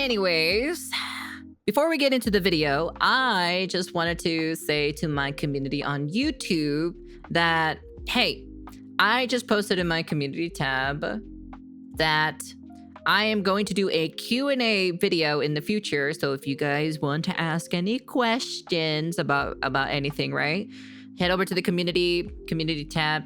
Anyways, before we get into the video, I just wanted to say to my community on YouTube that, hey, I just posted in my community tab that I am going to do a Q&A video in the future. So if you guys want to ask any questions about anything, right? Head over to the community tab,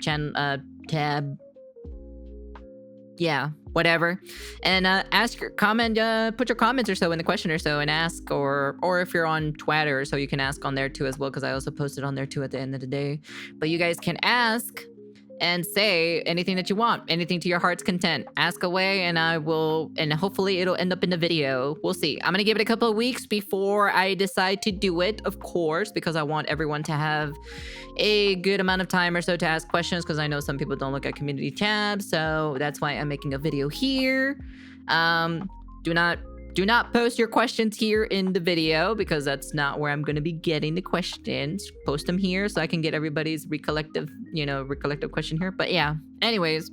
yeah, whatever, and ask your comment, put your comments or so in the question or so and ask, or if you're on Twitter, so you can ask on there too as well, because I also posted on there too at the end of the day. But you guys can ask and say anything that you want, anything to your heart's content. Ask away, and I will, and hopefully it'll end up in the video. We'll see. I'm gonna give it a couple of weeks before I decide to do it, of course, because I want everyone to have a good amount of time or so to ask questions, because I know some people don't look at community tabs, so that's why I'm making a video here. Do not post your questions here in the video, because that's not where I'm going to be getting the questions. Post them here so I can get everybody's recollective question here. But yeah, anyways,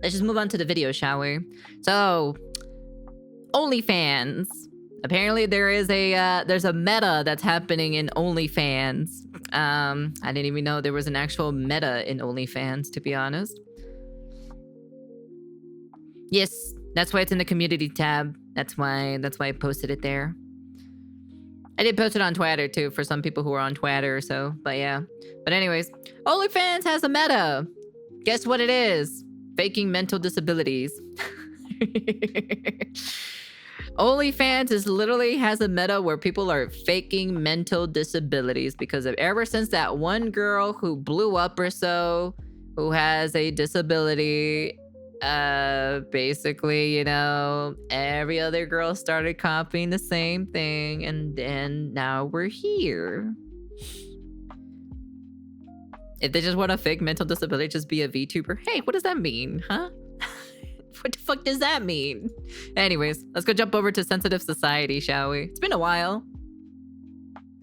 let's just move on to the video, shall we? So, OnlyFans. Apparently there is there's a meta that's happening in OnlyFans. I didn't even know there was an actual meta in OnlyFans, to be honest. Yes, that's why it's in the community tab. That's why I posted it there. I did post it on Twitter too, for some people who are on Twitter, so, but yeah. But anyways, OnlyFans has a meta. Guess what it is? Faking mental disabilities. OnlyFans literally has a meta where people are faking mental disabilities, because of ever since that one girl who blew up or so, who has a disability, basically, you know, every other girl started copying the same thing, and then now we're here. If they just want to fake mental disability, just be a VTuber. Hey, what does that mean, huh? What the fuck does that mean? Anyways, let's go jump over to Sensitive Society, shall we? It's been a while.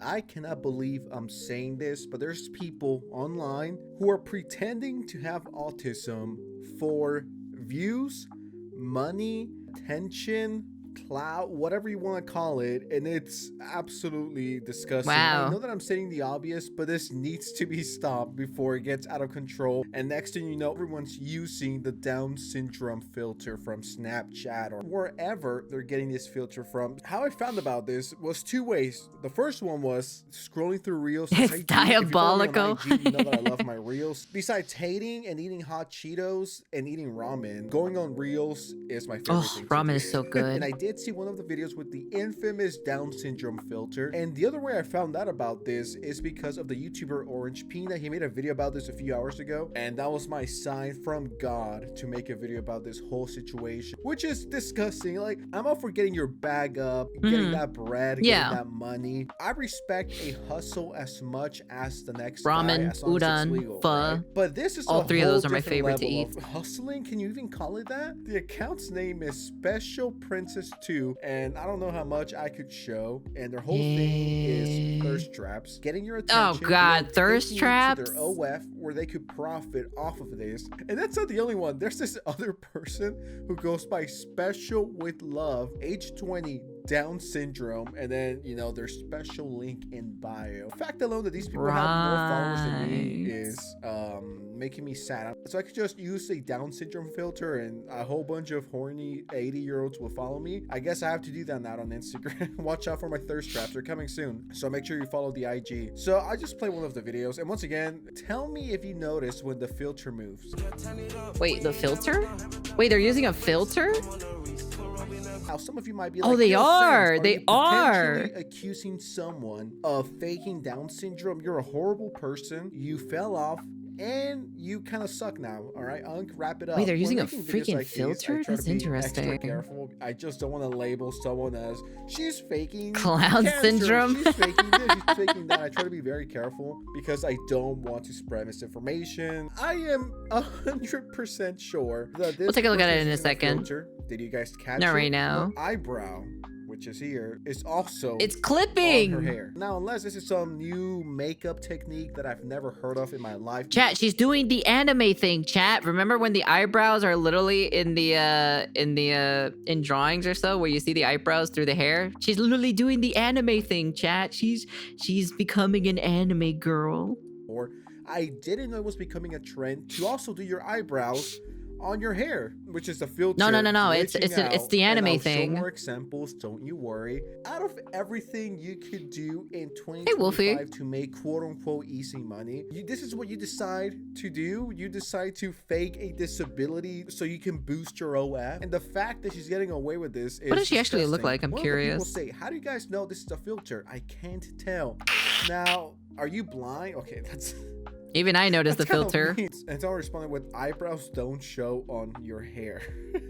I cannot believe I'm saying this, but there's people online who are pretending to have autism for views, money, attention, clout, whatever you want to call it, and it's absolutely disgusting. Wow. I know that I'm stating the obvious, but this needs to be stopped before it gets out of control. And next thing you know, everyone's using the Down syndrome filter from Snapchat or wherever they're getting this filter from. How I found about this was two ways. The first one was scrolling through reels. It's diabolical. If you follow me on IG, you know that I love my reels. Besides hating and eating hot Cheetos and eating ramen, going on reels is my favorite thing. Ramen is so good. And I did see one of the videos with the infamous Down syndrome filter, and the other way I found out about this is because of the YouTuber Orange Peanut. He made a video about this a few hours ago, and that was my sign from God to make a video about this whole situation, which is disgusting. Like, I'm all for getting your bag up, getting that bread, getting that money. I respect a hustle as much as the next ramen, guy, as long as it's legal, pho. right? But this is all a three of whole those are my different favorite to level eat. of hustling. Can you even call it that? The account's name is Special Princess 2, and I don't know how much I could show, and their whole thing is thirst traps, getting your attention. Oh god, thirst traps? Their OF, where they could profit off of this. And that's not the only one. There's this other person who goes by Special with Love, age 20, Down syndrome, and then, you know, their special link in bio. The fact alone that these people have more followers than me is making me sad. So I could just use a Down syndrome filter and a whole bunch of horny 80-year-olds will follow me. I guess I have to do that now on Instagram. Watch out for my thirst traps. They're coming soon, so make sure you follow the IG. So I just played one of the videos, and once again, tell me if you notice when the filter moves. Wait, the filter? Wait, they're using a filter? Now, some of you might be like, oh, they are. Sense, they are accusing someone of faking Down syndrome. You're a horrible person. You fell off, and you kind of suck now. All right, wrap it up. Wait, they're using a freaking like filter? That's interesting. Careful. I just don't want to label someone as she's faking clown cancer. syndrome. She's faking this. She's faking that. I try to be very careful because I don't want to spread misinformation. I am 100% sure that this. We'll take a look at it in a second. Filter, did you guys catch Not it? right now. Her eyebrow which is here, is also It's on her clipping. hair. Now, unless this is some new makeup technique that I've never heard of in my life. Chat, she's doing the anime thing, chat. Remember when the eyebrows are literally in drawings or so, where you see the eyebrows through the hair? She's literally doing the anime thing, chat. She's becoming an anime girl. Or I didn't know it was becoming a trend to also do your eyebrows on your hair, which is a filter. No. It's the anime and I'll thing. Show more examples. Don't you worry. Out of everything you could do in Hey, Wolfie. 2025 to make quote unquote easy money, this is what you decide to do. You decide to fake a disability so you can boost your OF. And the fact that she's getting away with this is What does she actually look like? I'm One curious. People say, how do you guys know this is a filter? I can't tell. Now, are you blind? Okay, that's. Even I noticed the filter. And someone responded with eyebrows don't show on your hair.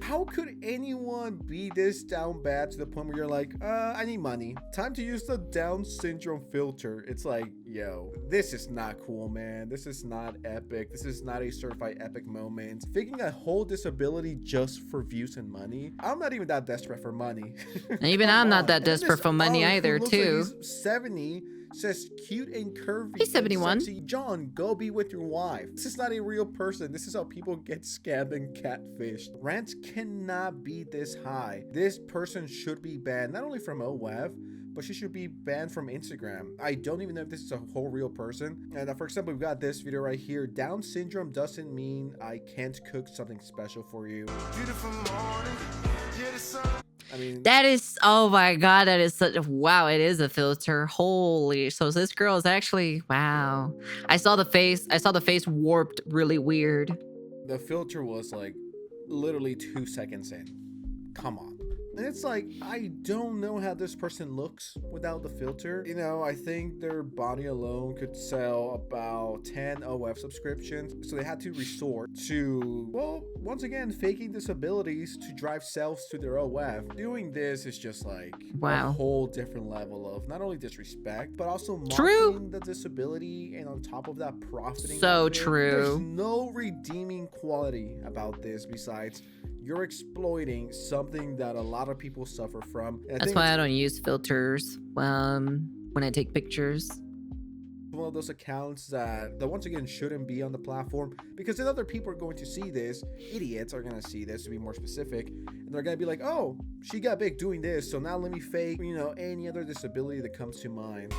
How could anyone be this down bad to the point where you're like, I need money. Time to use the Down syndrome filter. It's like, yo, this is not cool, man. This is not epic. This is not a certified epic moment. Faking a whole disability just for views and money. I'm not even that desperate for money. Even I'm not that desperate for money either, too. Like he's 70. Says cute and curvy. He's 71. Sexy. John, go be with your wife. This is not a real person. This is how people get scammed and catfished. Rants cannot be this high. This person should be banned, not only from OF, but she should be banned from Instagram. I don't even know if this is a whole real person. And for example, we've got this video right here. Down syndrome doesn't mean I can't cook something special for you. Beautiful morning. I mean, that is, oh my god, that is such a, wow, it is a filter. Holy, so this girl is actually, wow. I saw the face warped really weird. The filter was like literally 2 seconds in. Come on. And it's like, I don't know how this person looks without the filter. You know, I think their body alone could sell about 10 OF subscriptions. So they had to resort to, well, once again, faking disabilities to drive sales to their OF. Doing this is just like wow, a whole different level of not only disrespect, but also true, mocking the disability, and on top of that, profiting. So true. There's no redeeming quality about this besides you're exploiting something that a lot of people suffer from. And that's why I don't use filters when I take pictures. One of those accounts that once again shouldn't be on the platform, because then other people are going to see this. Idiots are going to see this, to be more specific, and they're going to be like, oh, she got big doing this, so now let me fake, you know, any other disability that comes to mind.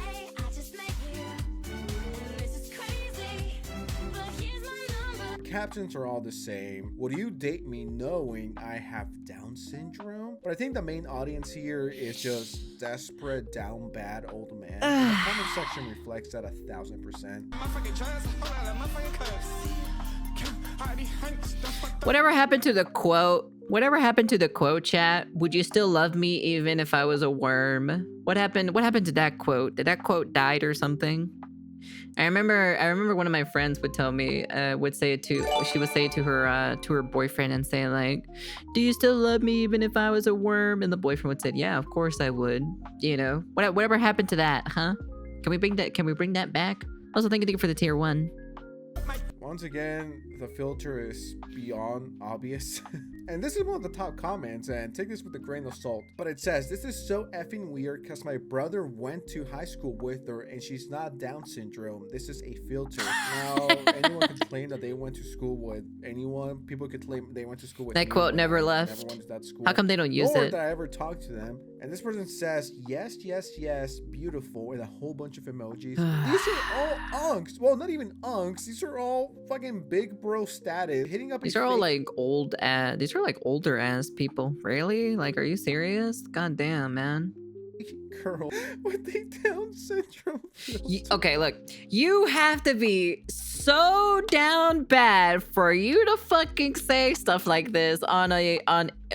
Captions are all the same. Would you date me knowing I have Down syndrome? But I think the main audience here is just desperate, down bad old man. The comment section reflects that 1000%. Whatever happened to the quote? Whatever happened to the quote, chat? Would you still love me even if I was a worm? What happened to that quote? Did that quote died or something? I remember one of my friends would tell me, she would say it to her boyfriend and say like, do you still love me even if I was a worm? And the boyfriend would say, yeah, of course I would. You know, whatever happened to that, huh? Can we bring that back? Also, thank you for the tier 1. Once again, the filter is beyond obvious. And this is one of the top comments, and take this with a grain of salt. But it says, this is so effing weird because my brother went to high school with her and she's not Down syndrome. This is a filter. Now, anyone could claim that they went to school with anyone. People could claim they went to school with that anyone. Never left. Never went to that school. How come they don't use Nor it? that I ever talked to them. And this person says, yes, yes, yes, beautiful, with a whole bunch of emojis. These are all unks. Well, not even unks. These are all fucking big bro status. Hitting up. These are all like old ass. These are like older ass people. Really? Like, are you serious? God damn, man. Girl with the Down syndrome. Okay, look, you have to be so down bad for you to fucking say stuff like this on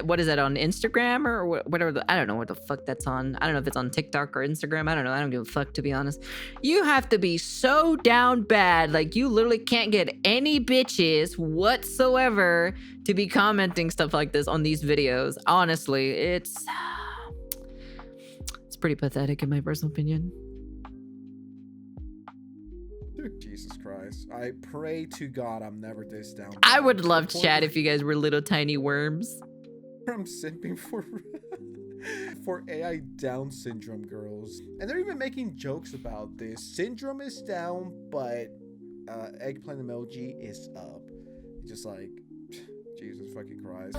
what is that, on Instagram or whatever? I don't know what the fuck that's on. I don't know if it's on TikTok or Instagram. I don't know. I don't give a fuck, to be honest. You have to be so down bad, like you literally can't get any bitches whatsoever to be commenting stuff like this on these videos. Honestly, it's pretty pathetic in my personal opinion. Jesus Christ. I pray to God I'm never this down. I would love chat if you guys were little tiny worms. I'm simping for for AI Down syndrome girls. And they're even making jokes about this. Syndrome is down, but eggplant emoji is up. Just like, Jesus fucking Christ.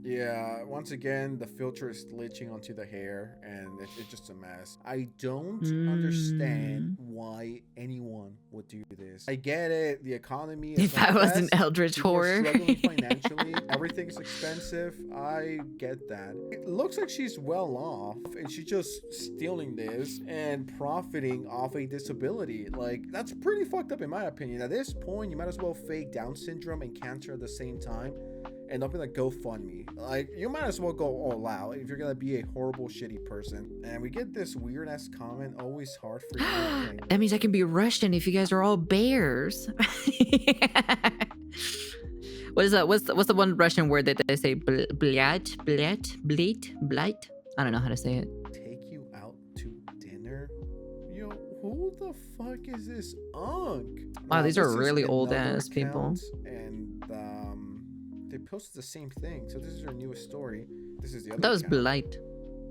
Yeah, once again, the filter is glitching onto the hair, and it's just a mess. I don't understand why anyone would do this. I get it, the economy is If I was an eldritch horror. struggling financially, everything's expensive. I get that. It looks like she's well off, and she's just stealing this and profiting off a disability. Like, that's pretty fucked up in my opinion. At this point, you might as well fake Down syndrome and cancer at the same time and open a GoFundMe. Like, you might as well go all out if you're gonna be a horrible, shitty person. And we get this weird ass comment, always hard for you. That means I can be Russian if you guys are all bears. What is that? What's the one Russian word that they say? Blyat? I don't know how to say it. Take you out to dinner? Yo, who the fuck is this Unk? Wow, these are really old ass people. And they posted the same thing. So this is her newest story. This is the other. That was account. Blight.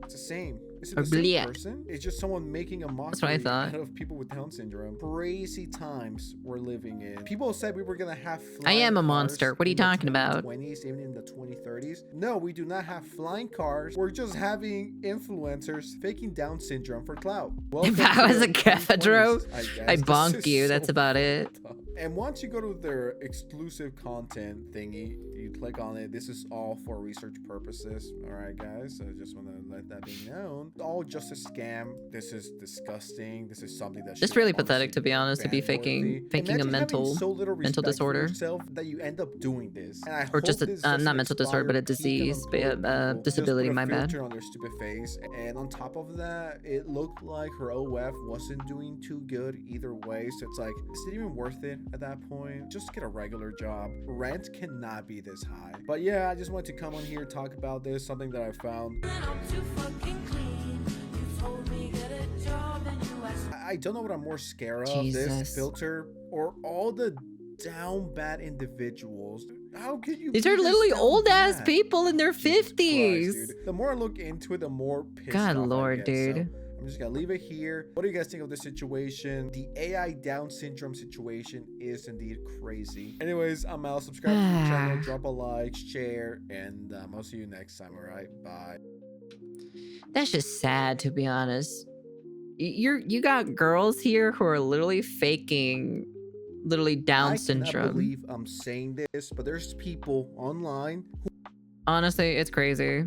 It's the same. Is it Or the same Bliat. person? It's just someone making a That's what mockery I thought. out of people with Down syndrome. Crazy times we're living in. People said we were gonna have I am a flying monster. cars What are you in the talking about? 2020s, even in the 2030s. No, we do not have flying cars. We're just having influencers faking Down syndrome for clout. If Welcome I to was the a cathedral, 2020s, guess. I This bonk is you. so That's about it. fucked up. And once you go to their exclusive content thingy, you click on it. This is all for research purposes. All right, guys. So I just want to let that be known. All just a scam. This is disgusting. This is something that. It's really pathetic, to be honest, to be faking a mental disorder. Yourself that you end up doing this. And I Or hope just a this not doesn't mental disorder, but a inspire people disease, to go disability. just put My a bad. filter on their stupid face. And on top of that, it looked like her OF wasn't doing too good either way. So it's like, is it even worth it at that point? Just get a regular job. Rent cannot be this high. But yeah, I just wanted to come on here, talk about this, something that I found. I don't know what I'm more scared of, this Jesus. filter or all the down bad individuals. How could you? These be are this literally down old ass bad? people in their Jesus Christ, 50s. dude. The more I look into it, the more pissed God off I Lord, get. dude. So I'm just gonna leave it here. What do you guys think of this situation? The AI Down syndrome situation is indeed crazy. Anyways, I'm out. Subscribe to the channel, drop a like, share, and I'll see you next time. All right, bye. That's just sad, to be honest. You got girls here who are literally faking Down I syndrome. cannot believe I'm saying this, but there's people online who Honestly, it's crazy.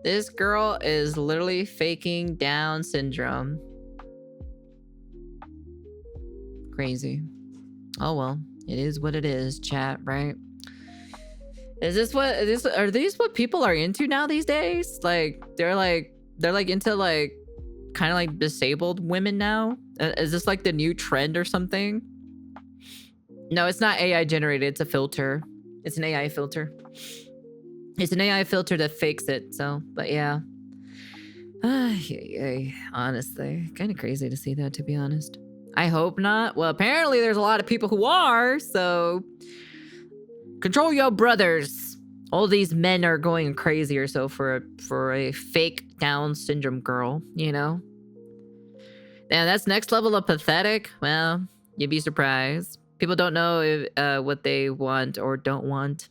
This girl is literally faking Down syndrome. Crazy. Oh well, it is what it is, chat, right? Are these what people are into now these days? They're into kind of like disabled women now? Is this like the new trend or something? No, it's not AI generated, it's a filter. It's an AI filter. It's an AI filter that fakes it, so, but yeah. Honestly, kind of crazy to see that, to be honest. I hope not. Well, apparently there's a lot of people who are, so control your brothers. All these men are going crazy or so for a fake Down syndrome girl, you know? And that's next level of pathetic. Well, you'd be surprised. People don't know if, what they want or don't want.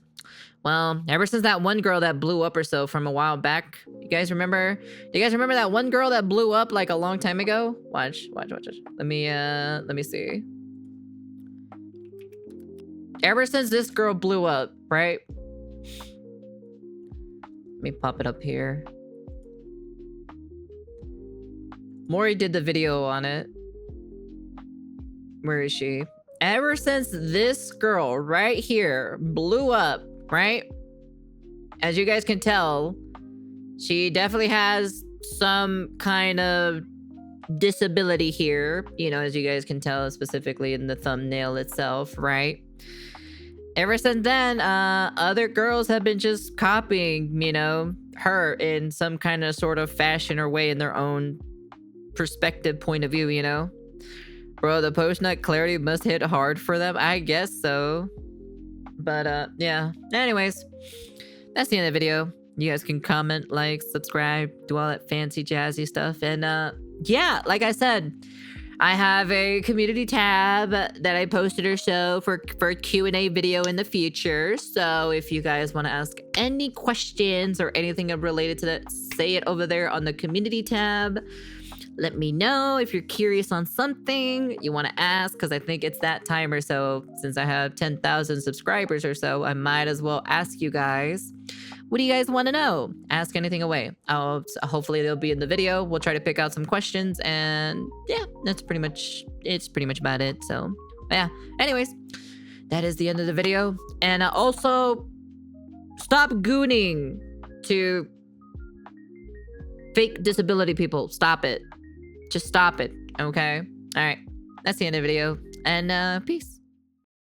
Well, ever since that one girl that blew up or so from a while back, you guys remember? Do you guys remember that one girl that blew up like a long time ago? Watch. Let me see. Ever since this girl blew up, right? Let me pop it up here. Maury did the video on it. Where is she? Ever since this girl right here blew up, right? As you guys can tell, she definitely has some kind of disability here, you know, as you guys can tell specifically in the thumbnail itself, right? Ever since then, other girls have been just copying, you know, her in some kind of sort of fashion or way in their own perspective point of view, you know? Bro, the post-nut clarity must hit hard for them. I guess so. But, yeah. Anyways, that's the end of the video. You guys can comment, like, subscribe, do all that fancy jazzy stuff. And, yeah, like I said, I have a community tab that I posted or so for a Q&A video in the future. So if you guys want to ask any questions or anything related to that, say it over there on the community tab. Let me know if you're curious on something you want to ask, because I think it's that time or so. Since I have 10,000 subscribers or so, I might as well ask you guys. What do you guys want to know? Ask anything away. Hopefully they'll be in the video. We'll try to pick out some questions, and yeah, it's pretty much about it. So yeah, anyways, that is the end of the video. And also, stop gooning to fake disability people. Stop it. Just stop it, okay? All right, that's the end of the video, and peace.